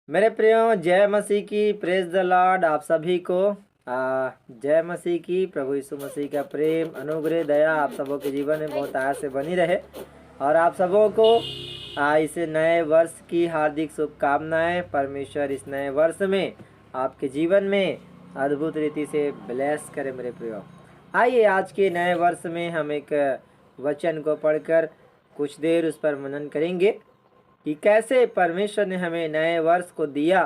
मेरे प्रियो, जय मसीह की, प्रेज द लॉर्ड। आप सभी को जय मसीह की। प्रभु यीशु मसीह का प्रेम, अनुग्रह, दया आप सबों के जीवन में बहुत आय से बनी रहे। और आप सबों को इस नए वर्ष की हार्दिक शुभकामनाएं। परमेश्वर इस नए वर्ष में आपके जीवन में अद्भुत रीति से ब्लेस करे। मेरे प्रियो, आइए आज के नए वर्ष में हम एक वचन को पढ़कर कुछ देर उस पर मनन करेंगे कि कैसे परमेश्वर ने हमें नए वर्ष को दिया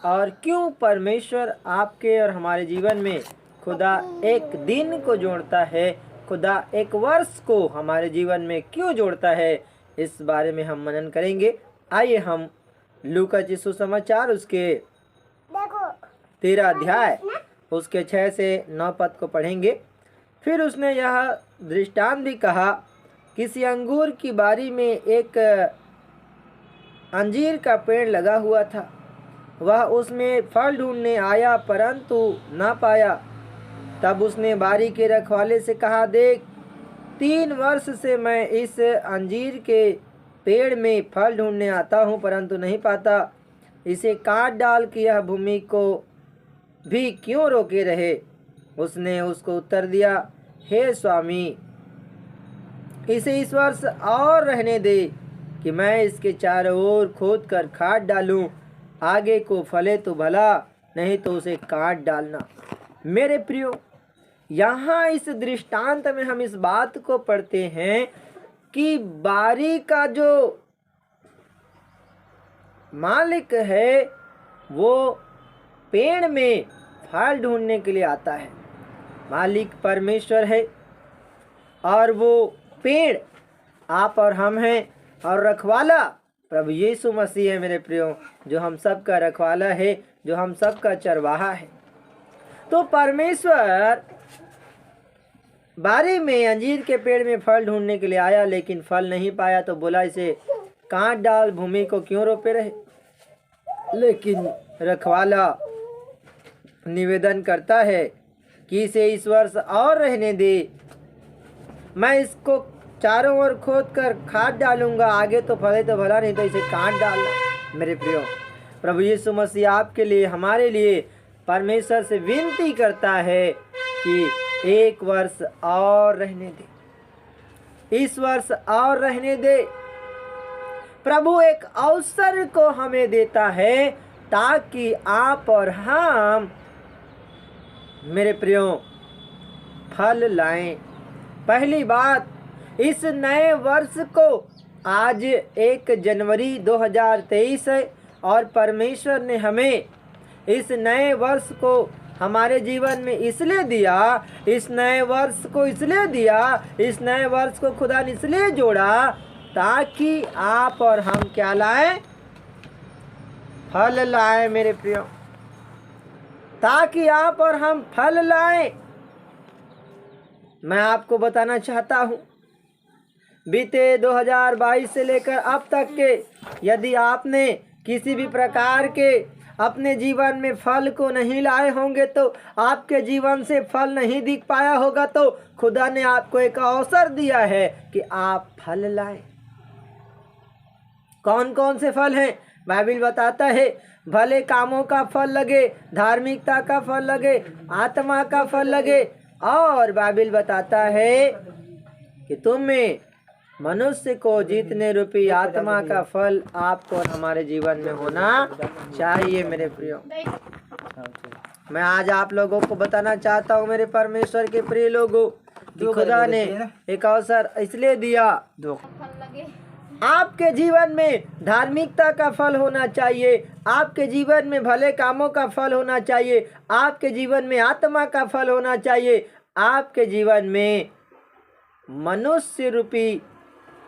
और क्यों परमेश्वर आपके और हमारे जीवन में खुदा एक दिन को जोड़ता है, खुदा एक वर्ष को हमारे जीवन में क्यों जोड़ता है, इस बारे में हम मनन करेंगे। आइए हम लूका सुसमाचार उसके 13 अध्याय उसके 6 से 9 पद को पढ़ेंगे। फिर उसने यह दृष्टांत भी कहा, किसी अंगूर की बारी में एक अंजीर का पेड़ लगा हुआ था। वह उसमें फल ढूंढने आया परंतु न पाया। तब उसने बारी के रखवाले से कहा, देख, 3 वर्ष से मैं इस अंजीर के पेड़ में फल ढूंढने आता हूँ परंतु नहीं पाता। इसे काट डाल कि यह भूमि को भी क्यों रोके रहे। उसने उसको उत्तर दिया, हे स्वामी, इसे इस वर्ष और रहने दे कि मैं इसके चारों ओर खोद कर खाद डालूं। आगे को फले तो भला, नहीं तो उसे काट डालना। मेरे प्रियो, यहाँ इस दृष्टांत में हम इस बात को पढ़ते हैं कि बारी का जो मालिक है वो पेड़ में फल ढूंढने के लिए आता है। मालिक परमेश्वर है और वो पेड़ आप और हम हैं, और रखवाला प्रभु यीशु मसीह है। मेरे प्रियो, जो हम सब का रखवाला है, जो हम सब का चरवाहा है। तो परमेश्वर बारी में अंजीर के पेड़ में फल ढूंढने के लिए आया, लेकिन फल नहीं पाया तो बोला, इसे काट डाल, भूमि को क्यों रोपे रहे। लेकिन रखवाला निवेदन करता है कि इसे इस वर्ष और रहने दे, मैं इसको चारों ओर खोद कर खाद डालूंगा। आगे तो फले तो भला, नहीं तो इसे काट डालना। मेरे प्रियो, प्रभु यीशु मसीह आपके लिए, हमारे लिए परमेश्वर से विनती करता है कि एक वर्ष और रहने दे, इस वर्ष और रहने दे। प्रभु एक अवसर को हमें देता है ताकि आप और हम, मेरे प्रियो, फल लाएं। पहली बात, इस नए वर्ष को आज 1 जनवरी 2023 है और परमेश्वर ने हमें इस नए वर्ष को हमारे जीवन में इसलिए दिया, इस नए वर्ष को इसलिए दिया, इस नए वर्ष को खुदा ने इसलिए जोड़ा ताकि आप और हम क्या लाएं, फल लाएं। मेरे प्रियो, ताकि आप और हम फल लाएं। मैं आपको बताना चाहता हूं, बीते 2022 से लेकर अब तक के यदि आपने किसी भी प्रकार के अपने जीवन में फल को नहीं लाए होंगे, तो आपके जीवन से फल नहीं दिख पाया होगा, तो खुदा ने आपको एक अवसर दिया है कि आप फल लाएं। कौन कौन से फल हैं? बाइबल बताता है, भले कामों का फल लगे, धार्मिकता का फल लगे, आत्मा का फल लगे, और बाइबल बताता है कि तुम में मनुष्य को जीतने रूपी आत्मा का फल आपको और हमारे जीवन में होना चाहिए। मेरे प्रियो, मैं आज आप लोगों को बताना चाहता हूँ, मेरे परमेश्वर के प्रिय लोगों, कि खुदा ने एक अवसर इसलिए दिया, आपके जीवन में धार्मिकता का फल होना चाहिए, आपके जीवन में भले कामों का फल होना चाहिए, आपके जीवन में आत्मा का फल होना चाहिए, आपके जीवन में मनुष्य रूपी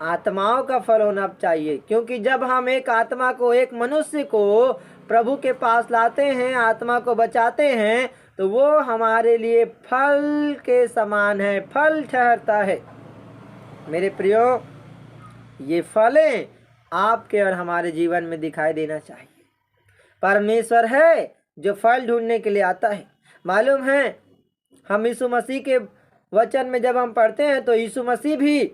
आत्माओं का फल होना चाहिए। क्योंकि जब हम एक आत्मा को, एक मनुष्य को प्रभु के पास लाते हैं, आत्मा को बचाते हैं, तो वो हमारे लिए फल के समान है, फल ठहरता है। मेरे प्रियो, ये फलें आपके और हमारे जीवन में दिखाई देना चाहिए। परमेश्वर है जो फल ढूंढने के लिए आता है। मालूम है, हम यीशु मसीह के वचन में जब हम पढ़ते हैं तो यीशु मसीह भी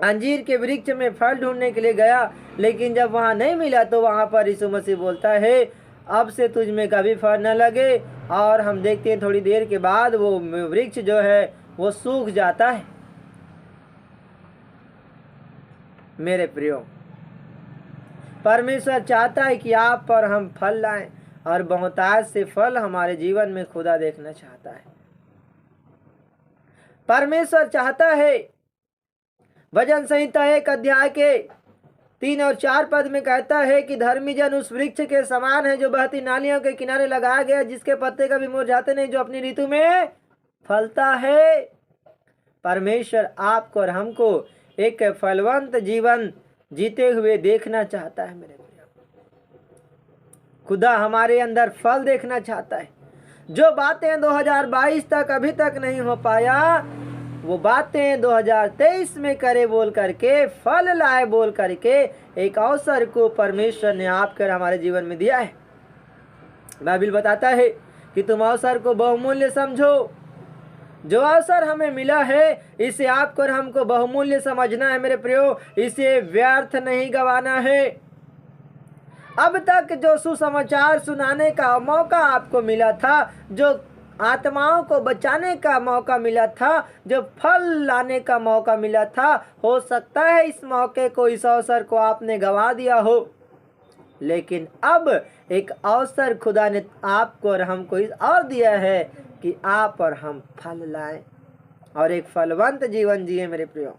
अंजीर के वृक्ष में फल ढूंढने के लिए गया, लेकिन जब वहाँ नहीं मिला तो वहाँ पर यीशु मसीह बोलता है अब से तुझ में कभी फल न लगे। और हम देखते हैं थोड़ी देर के बाद वो वृक्ष जो है वो सूख जाता है। मेरे प्रियो, परमेश्वर चाहता है कि आप पर हम फल लाएं और बहुतायत से फल हमारे जीवन में खुदा देखना चाहता है। परमेश्वर चाहता है, भजन संहिता 1 अध्याय के 3 और 4 पद में कहता है कि धर्मी जन उस वृक्ष के समान है जो बहती नालियों के किनारे लगाया गया, जिसके पत्ते कभी मुरझाते नहीं, जो अपनी ऋतु में फलता है। परमेश्वर आपको और हमको एक फलवंत जीवन जीते हुए देखना चाहता है। मेरे प्रिय, खुदा हमारे अंदर फल देखना चाहता है। जो बातें 2022 तक अभी तक नहीं हो पाया, वो बातें 2023 में करे बोल करके, फल लाए बोल करके एक अवसर को परमेश्वर ने आपकर हमारे जीवन में दिया है। बाइबल बताता है कि तुम अवसर को बहुमूल्य समझो। जो अवसर हमें मिला है इसे आपको और हमको बहुमूल्य समझना है। मेरे प्रियो, इसे व्यर्थ नहीं गंवाना है। अब तक जो सुसमाचार सुनाने का मौका आपको मिला था, जो आत्माओं को बचाने का मौका मिला था, जो फल लाने का मौका मिला था, हो सकता है इस मौके को, इस अवसर को आपने गंवा दिया हो। लेकिन अब एक अवसर खुदा ने आपको और हमको इस और दिया है कि आप और हम फल लाएं और एक फलवंत जीवन जिए। मेरे प्रियो,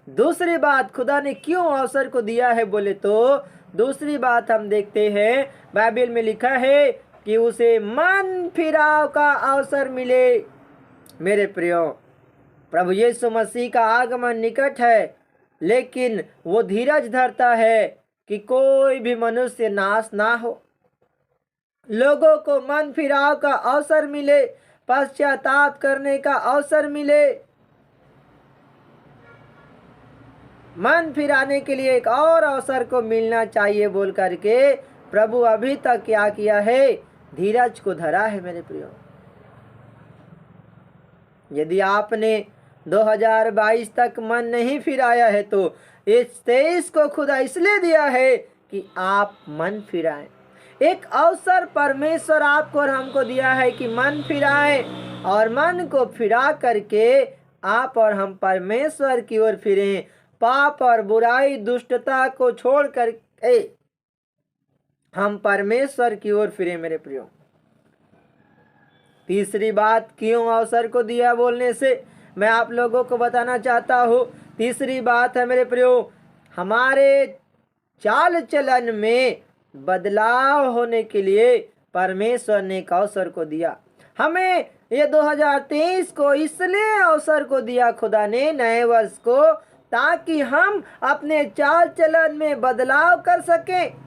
दूसरी बात खुदा ने क्यों अवसर को दिया है बोले तो, दूसरी बात हम देखते हैं बाइबल में लिखा है कि उसे मन फिराव का अवसर मिले। मेरे प्रियो, प्रभु यीशु मसीह का आगमन निकट है, लेकिन वो धीरज धरता है कि कोई भी मनुष्य नाश ना हो। लोगों को मन फिराव का अवसर मिले, पश्चाताप करने का अवसर मिले। मन फिराने के लिए एक और अवसर को मिलना चाहिए बोल करके प्रभु अभी तक क्या किया है, धीरज को धरा है। मेरे प्रियो, यदि आपने 2022 तक मन नहीं फिराया है तो इस 23 को खुदा इसलिए दिया है कि आप मन फिराएं। एक अवसर परमेश्वर आपको और हमको दिया है कि मन फिराएं, और मन को फिरा करके आप और हम परमेश्वर की ओर फिरें। पाप और बुराई दुष्टता को छोड़ कर हम परमेश्वर की ओर फिरें। मेरे प्रियो, तीसरी बात क्यों अवसर को दिया बोलने से मैं आप लोगों को बताना चाहता हूँ। तीसरी बात है मेरे प्रियो, हमारे चाल चलन में बदलाव होने के लिए परमेश्वर ने एक अवसर को दिया। हमें ये 2023 को इसलिए अवसर को दिया खुदा ने, नए वर्ष को, ताकि हम अपने चाल चलन में बदलाव कर सकें।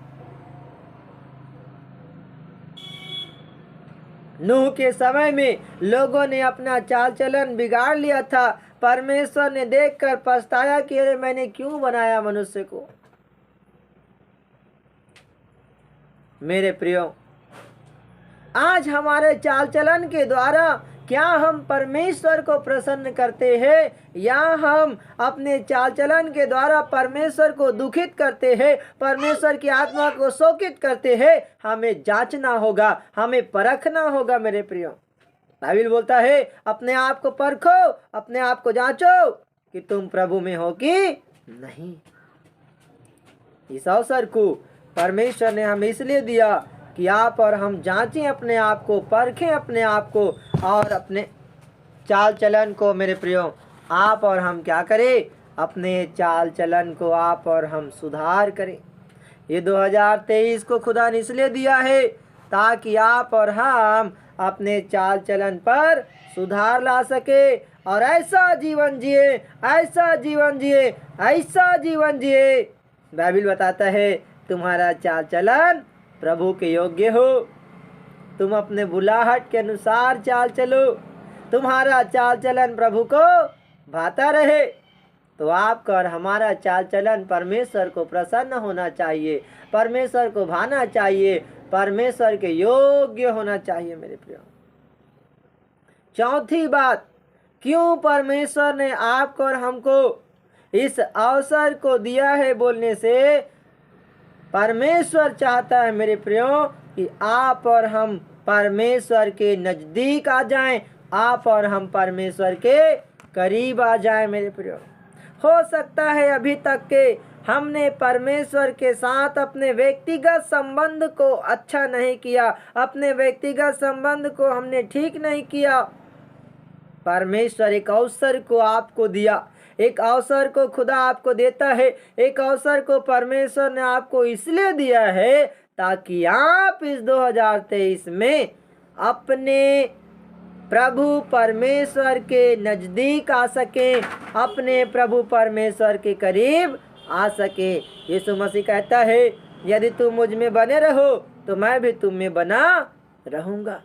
नूह के समय में लोगों ने अपना चाल चलन बिगाड़ लिया था। परमेश्वर ने देखकर पछताया कि अरे मैंने क्यों बनाया मनुष्य को। मेरे प्रियो, आज हमारे चाल चलन के द्वारा क्या हम परमेश्वर को प्रसन्न करते हैं, या हम अपने चाल चलन के द्वारा परमेश्वर को दुखित करते हैं, परमेश्वर की आत्मा को शोकित करते हैं? हमें जांचना होगा, हमें परखना होगा। मेरे प्रियो, बाइबल बोलता है अपने आप को परखो, अपने आप को जांचो कि तुम प्रभु में हो कि नहीं। इस अवसर को परमेश्वर ने हमें इसलिए दिया कि आप और हम जांचें अपने आप को, परखें अपने आप को, और अपने चाल चलन को। मेरे प्रियो, आप और हम क्या करें, अपने चाल चलन को आप और हम सुधार करें। ये 2023 को खुदा ने इसलिए दिया है ताकि आप और हम अपने चाल चलन पर सुधार ला सके और ऐसा जीवन जिए, ऐसा जीवन जिए, ऐसा जीवन जिए। बाइबल बताता है तुम्हारा चाल चलन प्रभु के योग्य हो। तुम अपने बुलाहट के अनुसार चाल चलो, तुम्हारा चाल चलन प्रभु को भाता रहे। तो आपका और हमारा चाल चलन परमेश्वर को प्रसन्न होना चाहिए, परमेश्वर को भाना चाहिए, परमेश्वर के योग्य होना चाहिए। मेरे प्रियो, चौथी बात, क्यों परमेश्वर ने आपको और हमको इस अवसर को दिया है बोलने से परमेश्वर चाहता है मेरे प्रियो कि आप और हम परमेश्वर के नजदीक आ जाएं, आप और हम परमेश्वर के करीब आ जाएं मेरे प्रियो। हो सकता है अभी तक के हमने परमेश्वर के साथ अपने व्यक्तिगत संबंध को अच्छा नहीं किया, अपने व्यक्तिगत संबंध को हमने ठीक नहीं किया। परमेश्वर एक अवसर को आपको दिया, एक अवसर को खुदा आपको देता है, एक अवसर को परमेश्वर ने आपको इसलिए दिया है ताकि आप इस 2023 में अपने प्रभु परमेश्वर के नजदीक आ सकें, अपने प्रभु परमेश्वर के करीब आ सके। यीशु मसीह कहता है यदि तुम मुझ में बने रहो तो मैं भी तुम में बना रहूंगा।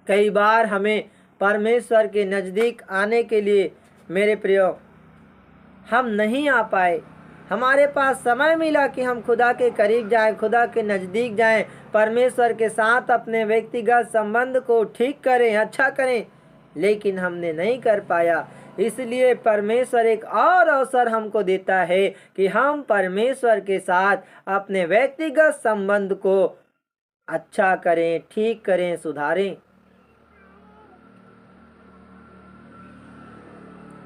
कई बार हमें परमेश्वर के नजदीक आने के लिए मेरे प्रियो हम नहीं आ पाए, हमारे पास समय मिला कि हम खुदा के करीब जाएं, खुदा के नज़दीक जाएं, परमेश्वर के साथ अपने व्यक्तिगत संबंध को ठीक करें, अच्छा करें, लेकिन हमने नहीं कर पाया। इसलिए परमेश्वर एक और अवसर हमको देता है कि हम परमेश्वर के साथ अपने व्यक्तिगत संबंध को अच्छा करें, ठीक करें, सुधारें।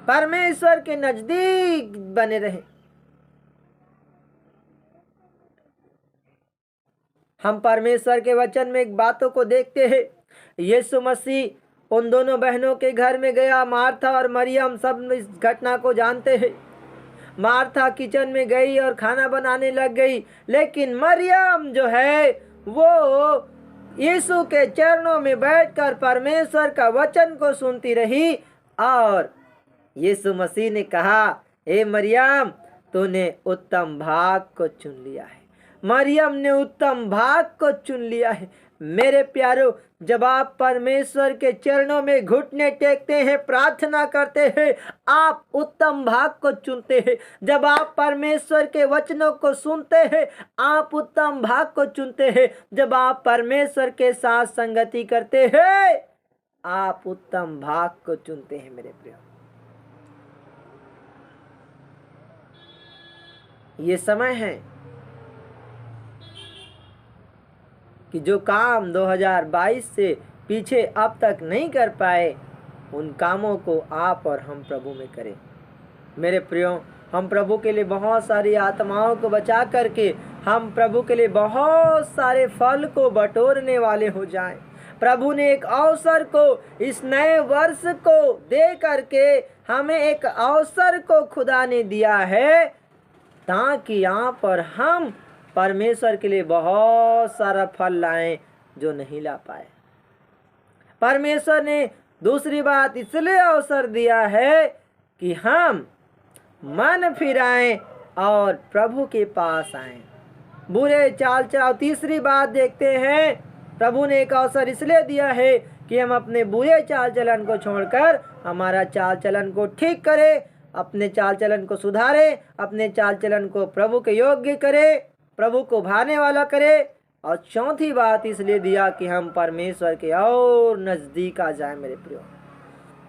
परमेश्वर के नजदीक बने रहें। हम परमेश्वर के वचन में एक बातों को देखते हैं। यीशु मसीह उन दोनों बहनों के घर में गया, मार्था और मरियम सब इस घटना को जानते हैं। मार्था किचन में गई और खाना बनाने लग गई, लेकिन मरियम जो है वो यीशु के चरणों में बैठकर परमेश्वर का वचन को सुनती रही। और यीशु मसीह ने कहा, ए मरियम, तूने उत्तम भाग को चुन लिया है। मरियम ने उत्तम भाग को चुन लिया है। मेरे प्यारो, जब आप परमेश्वर के चरणों में घुटने टेकते हैं, प्रार्थना करते हैं, आप उत्तम भाग को चुनते हैं। जब आप परमेश्वर के वचनों को सुनते हैं, आप उत्तम भाग को चुनते हैं। जब आप परमेश्वर के साथ संगति करते हैं, आप उत्तम भाग को चुनते हैं। मेरे प्रियो, ये समय है कि जो काम 2022 से पीछे अब तक नहीं कर पाए, उन कामों को आप और हम प्रभु में करें। मेरे प्रियो, हम प्रभु के लिए बहुत सारी आत्माओं को बचा करके हम प्रभु के लिए बहुत सारे फल को बटोरने वाले हो जाएं। प्रभु ने एक अवसर को, इस नए वर्ष को दे करके हमें एक अवसर को खुदा ने दिया है ताकि यहाँ पर हम परमेश्वर के लिए बहुत सारा फल लाएं जो नहीं ला पाए। परमेश्वर ने दूसरी बात इसलिए अवसर दिया है कि हम मन फिराएं और प्रभु के पास आएं, बुरे चाल चलाओ। तीसरी बात देखते हैं, प्रभु ने एक अवसर इसलिए दिया है कि हम अपने बुरे चाल चलन को छोड़कर हमारा चाल चलन को ठीक करें, अपने चाल चलन को सुधारें, अपने चाल चलन को प्रभु के योग्य करें, प्रभु को भाने वाला करें। और चौथी बात इसलिए दिया कि हम परमेश्वर के और नज़दीक आ जाएं। मेरे प्रियो,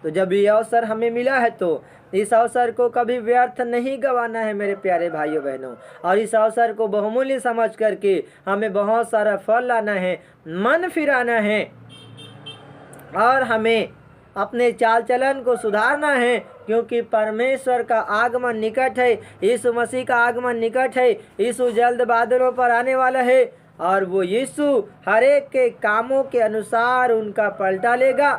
तो जब ये अवसर हमें मिला है तो इस अवसर को कभी व्यर्थ नहीं गंवाना है मेरे प्यारे भाइयों बहनों। और इस अवसर को बहुमूल्य समझ करके हमें बहुत सारा फल लाना है, मन फिराना है और हमें अपने चाल चलन को सुधारना है, क्योंकि परमेश्वर का आगमन निकट है, यीशु मसीह का आगमन निकट है। यीशु जल्द बादलों पर आने वाला है और वो यीशु हर एक के कामों के अनुसार उनका पलटा लेगा।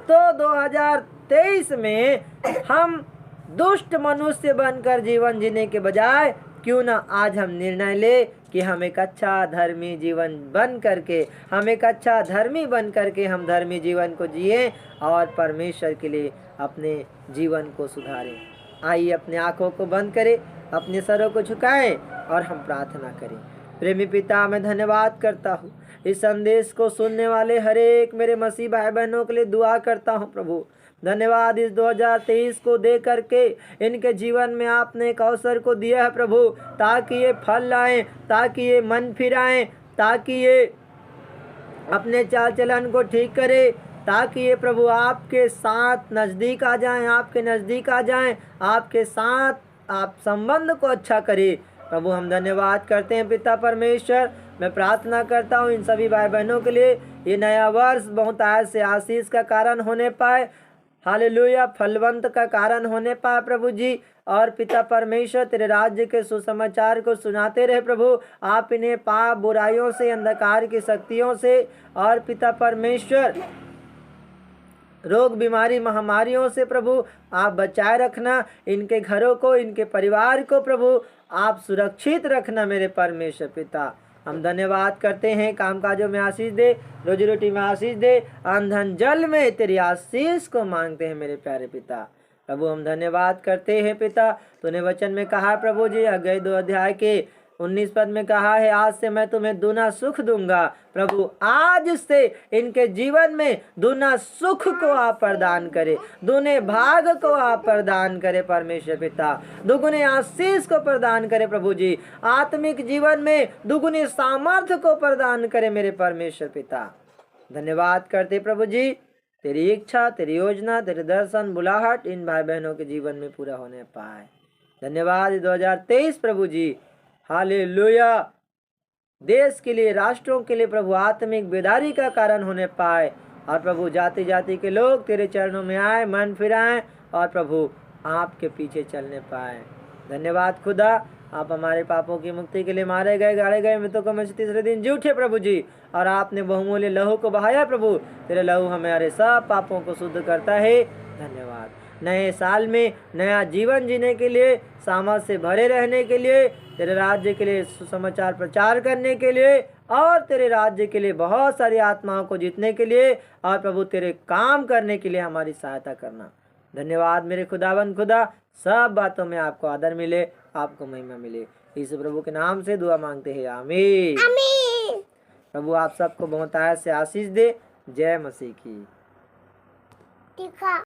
तो 2023 में हम दुष्ट मनुष्य बनकर जीवन जीने के बजाय क्यों ना आज हम निर्णय ले कि हम एक अच्छा धर्मी जीवन बन करके, हम एक अच्छा धर्मी बन करके हम धर्मी जीवन को जिए और परमेश्वर के लिए अपने जीवन को सुधारें। आइए अपने आँखों को बंद करें, अपने सरों को झुकाएं और हम प्रार्थना करें। प्रेमी पिता, मैं धन्यवाद करता हूँ इस संदेश को सुनने वाले हर एक मेरे मसीह भाई बहनों के लिए दुआ करता हूँ। प्रभु धन्यवाद, इस 2023 को दे करके इनके जीवन में आपने एक अवसर को दिया है प्रभु, ताकि ये फल लाएं, ताकि ये मन फिराएं, ताकि ये अपने चाल चलन को ठीक करें, ताकि ये प्रभु आपके साथ नज़दीक आ जाएं, आपके नज़दीक आ जाएं, आपके साथ आप संबंध को अच्छा करें। प्रभु हम धन्यवाद करते हैं पिता परमेश्वर। मैं प्रार्थना करता हूँ इन सभी भाई बहनों के लिए ये नया वर्ष बहुत आय से आशीष का कारण होने पाए, हालेलुया, फलवंत का कारण होने पाए प्रभु जी। और पिता परमेश्वर तेरे राज्य के सुसमाचार को सुनाते रहे प्रभु। आप इन्हें पाप बुराइयों से, अंधकार की शक्तियों से और पिता परमेश्वर रोग बीमारी महामारियों से प्रभु आप बचाए रखना। इनके घरों को, इनके परिवार को प्रभु आप सुरक्षित रखना मेरे परमेश्वर पिता। हम धन्यवाद करते हैं, कामकाजों में आशीष दे, रोजी रोटी में आशीष दे, अन्न धन जल में तेरी आशीष को मांगते हैं मेरे प्यारे पिता। प्रभु हम धन्यवाद करते हैं पिता। तूने वचन में कहा प्रभु जी, अध्याय 2 अध्याय के 19 पद में कहा है, आज से मैं तुम्हें दूना सुख दूंगा। प्रभु आज से इनके जीवन में दूना सुख को आप प्रदान करे, दूने भाग को आप प्रदान करे परमेश्वर पिता, दुगुने आशीष को प्रदान करे प्रभु जी, आत्मिक जीवन में दुगुने सामर्थ्य को प्रदान करे मेरे परमेश्वर पिता। धन्यवाद करते प्रभु जी, तेरी इच्छा, तेरी योजना, तेरे दर्शन, बुलाहट इन भाई बहनों के जीवन में पूरा होने पाए। धन्यवाद 2023 प्रभु जी, हालेलुया। देश के लिए, राष्ट्रों के लिए प्रभु आत्मिक बेदारी का कारण होने पाए और प्रभु जाति जाति के लोग तेरे चरणों में आए, मन फिराएं और प्रभु आपके पीछे चलने पाए। धन्यवाद खुदा, आप हमारे पापों की मुक्ति के लिए मारे गए, गाड़े गए मृतकों को में से तीसरे दिन जी उठे प्रभु जी, और आपने बहुमूल्य लहू को बहाया प्रभु। तेरे लहू हमारे सब पापों को शुद्ध करता है। धन्यवाद। नए साल में नया जीवन जीने के लिए, सामर्थ से भरे रहने के लिए, तेरे राज्य के लिए सुसमाचार प्रचार करने के लिए और तेरे राज्य के लिए बहुत सारी आत्माओं को जीतने के लिए और प्रभु तेरे काम करने के लिए हमारी सहायता करना। धन्यवाद मेरे खुदावंद खुदा, सब बातों में आपको आदर मिले, आपको महिमा मिले। इस प्रभु के नाम से दुआ मांगते हैं, आमीन। प्रभु आप सबको बहुत आयत से आशीष दे। जय मसीह की।